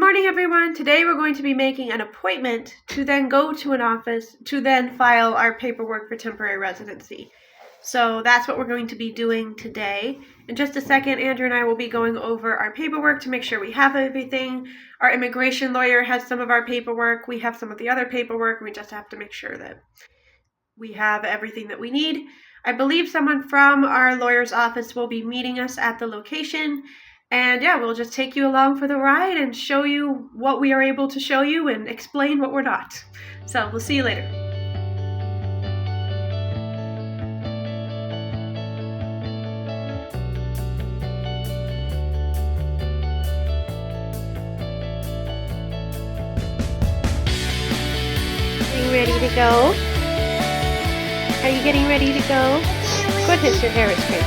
morning, everyone. Today we're going to be making an appointment to then go to an office to then file our paperwork for temporary residency. So that's what we're going to be doing today. In just a second, Andrew and I will be going over our paperwork to make sure we have everything. Our immigration lawyer has some of our paperwork. We have some of the other paperwork. We just have to make sure that we have everything that we need. I believe someone from our lawyer's office will be meeting us at the location. And yeah, we'll just take you along for the ride and show you what we are able to show you and explain what we're not. So we'll see you later. Are you ready to go? Are you getting ready to go? Goodness, your hair is crazy.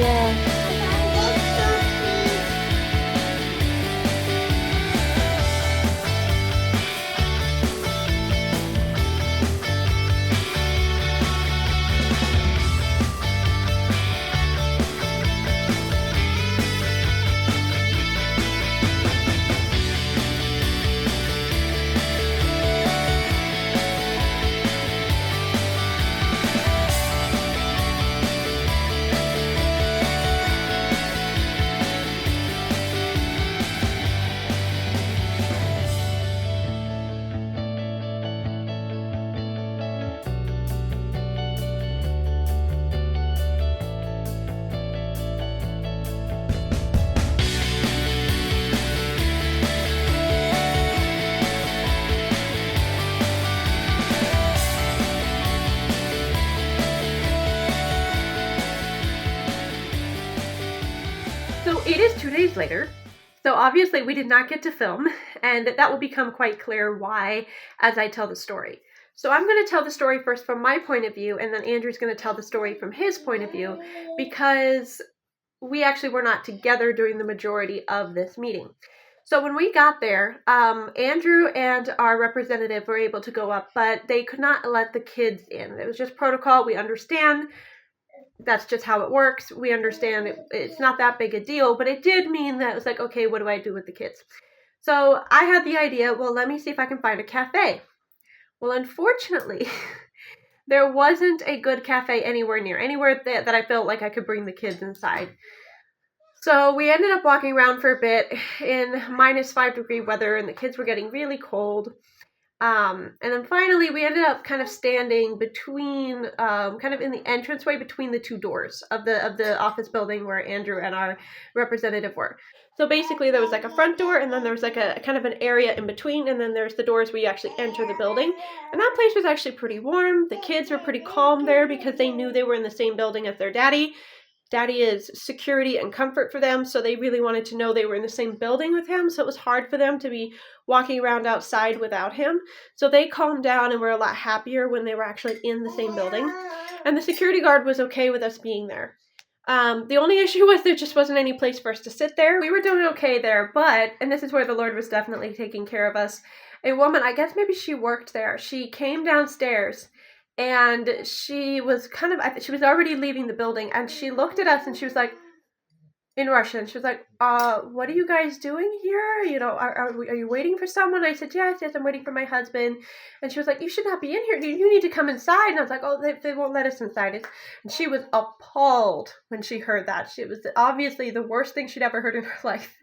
Yeah. So it is 2 days later, so obviously we did not get to film, and that will become quite clear why as I tell the story. So I'm going to tell the story first from my point of view, and then Andrew's going to tell the story from his point of view, because we actually were not together during the majority of this meeting. So when we got there, Andrew and our representative were able to go up, but they could not let the kids in. It was just protocol. We understand. That's just how it works. We understand it's not that big a deal, but it did mean that it was like, okay, what do I do with the kids? So I had the idea, well, let me see if I can find a cafe. Well, unfortunately, there wasn't a good cafe anywhere that I felt like I could bring the kids inside. So we ended up walking around for a bit in -5-degree weather, and the kids were getting really cold. And then finally we ended up kind of standing between, kind of in the entranceway between the two doors of the office building where Andrew and our representative were. So basically there was like a front door, and then there was like a kind of an area in between, and then there's the doors where you actually enter the building. And that place was actually pretty warm. The kids were pretty calm there because they knew they were in the same building as their daddy. Daddy is security and comfort for them, so they really wanted to know they were in the same building with him, so it was hard for them to be walking around outside without him. So they calmed down and were a lot happier when they were actually in the same building. And the security guard was okay with us being there. The only issue was there just wasn't any place for us to sit there. We were doing okay there, but, and this is where the Lord was definitely taking care of us, a woman, I guess maybe she worked there, she came downstairs, and she was she was already leaving the building, and she looked at us and she was like, in Russian, she was like, what are you guys doing here? You know, are you waiting for someone? I said, yes, I'm waiting for my husband. And she was like, you should not be in here. You need to come inside. And I was like, oh, they won't let us inside. And she was appalled when she heard that. It was obviously the worst thing she'd ever heard in her life.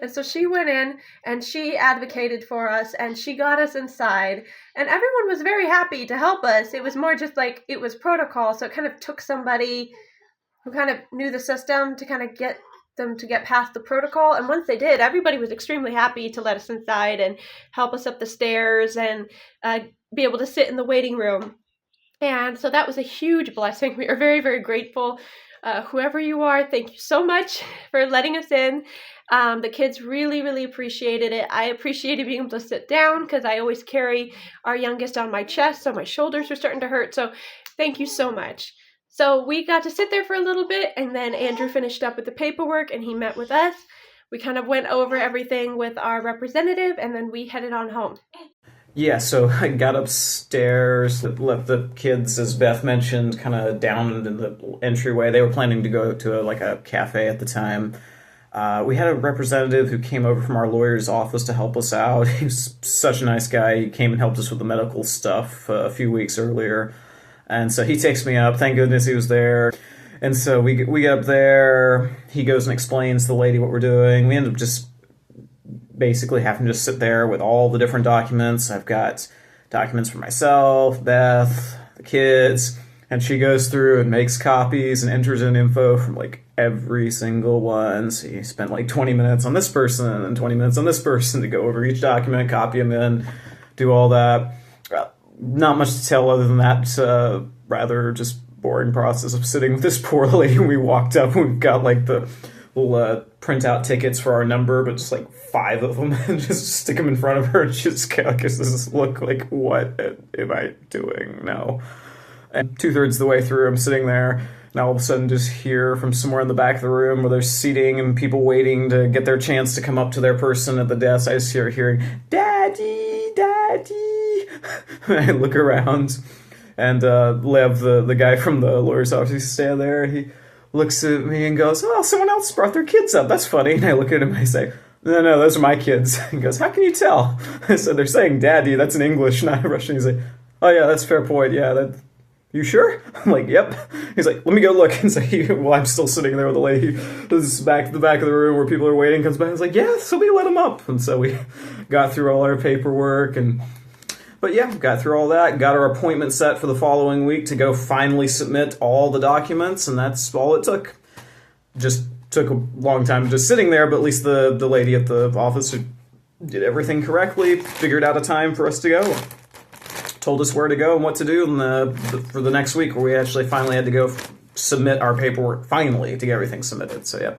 And so she went in and she advocated for us and she got us inside. And everyone was very happy to help us. It was more just like, it was protocol. So it kind of took somebody who kind of knew the system to kind of get them to get past the protocol. And once they did, everybody was extremely happy to let us inside and help us up the stairs and be able to sit in the waiting room. And so that was a huge blessing. We are very, very grateful. Whoever you are, thank you so much for letting us in. The kids really, really appreciated it. I appreciated being able to sit down because I always carry our youngest on my chest, so my shoulders were starting to hurt. So thank you so much. So we got to sit there for a little bit, and then Andrew finished up with the paperwork, and he met with us. We kind of went over everything with our representative, and then we headed on home. Yeah, so I got upstairs, left the kids, as Beth mentioned, kind of down in the entryway. They were planning to go to a cafe at the time. We had a representative who came over from our lawyer's office to help us out. He was such a nice guy. He came and helped us with the medical stuff a few weeks earlier. And so he takes me up. Thank goodness he was there. And so we get up there. He goes and explains to the lady what we're doing. We end up just basically having to just sit there with all the different documents. I've got documents for myself, Beth, the kids, and she goes through and makes copies and enters in info from like every single one. So you spent like 20 minutes on this person and 20 minutes on this person to go over each document, copy them in, do all that. Not much to tell other than that. Rather just boring process of sitting with this poor lady. When we walked up, we've got like the little printout tickets for our number, but just like 5 of them, and just stick them in front of her and just go, does this look like, what am I doing? No. And 2/3 of the way through, I'm sitting there, and all of a sudden just hear from somewhere in the back of the room where there's seating and people waiting to get their chance to come up to their person at the desk. I just hear hearing, "Daddy, Daddy." And I look around, and Lev, the guy from the lawyer's office, he's standing there. He looks at me and goes, "Oh, someone else brought their kids up. That's funny." And I look at him and I say, "No, no, those are my kids." He goes, "How can you tell?" I said, "They're saying daddy. That's in English, not in Russian." He's like, "Oh, yeah, that's a fair point. Yeah, that. You sure?" I'm like, "Yep." He's like, "Let me go look." And so while I'm still sitting there with the lady, this back the back of the room where people are waiting, comes back and is like, "Yeah, so we let him up." And so we got through all our paperwork but yeah, got through all that, got our appointment set for the following week to go finally submit all the documents, and that's all it took. Just took a long time just sitting there, but at least the lady at the office who did everything correctly figured out a time for us to go, told us where to go and what to do for the next week, where we actually finally had to go submit our paperwork finally to get everything submitted. So yeah.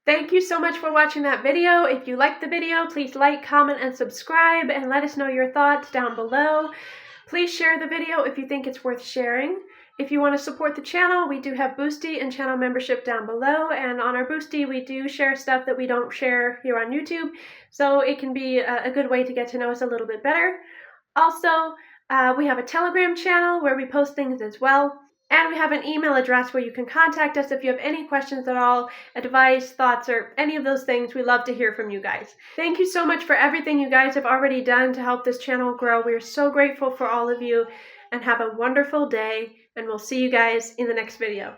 Thank you so much for watching that video. If you liked the video, please like, comment, and subscribe, and let us know your thoughts down below. Please share the video if you think it's worth sharing. If you want to support the channel, we do have Boosty and channel membership down below, and on our Boosty, we do share stuff that we don't share here on YouTube, so it can be a good way to get to know us a little bit better. Also, we have a Telegram channel where we post things as well. And we have an email address where you can contact us if you have any questions at all, advice, thoughts, or any of those things. We love to hear from you guys. Thank you so much for everything you guys have already done to help this channel grow. We are so grateful for all of you, and have a wonderful day, and we'll see you guys in the next video.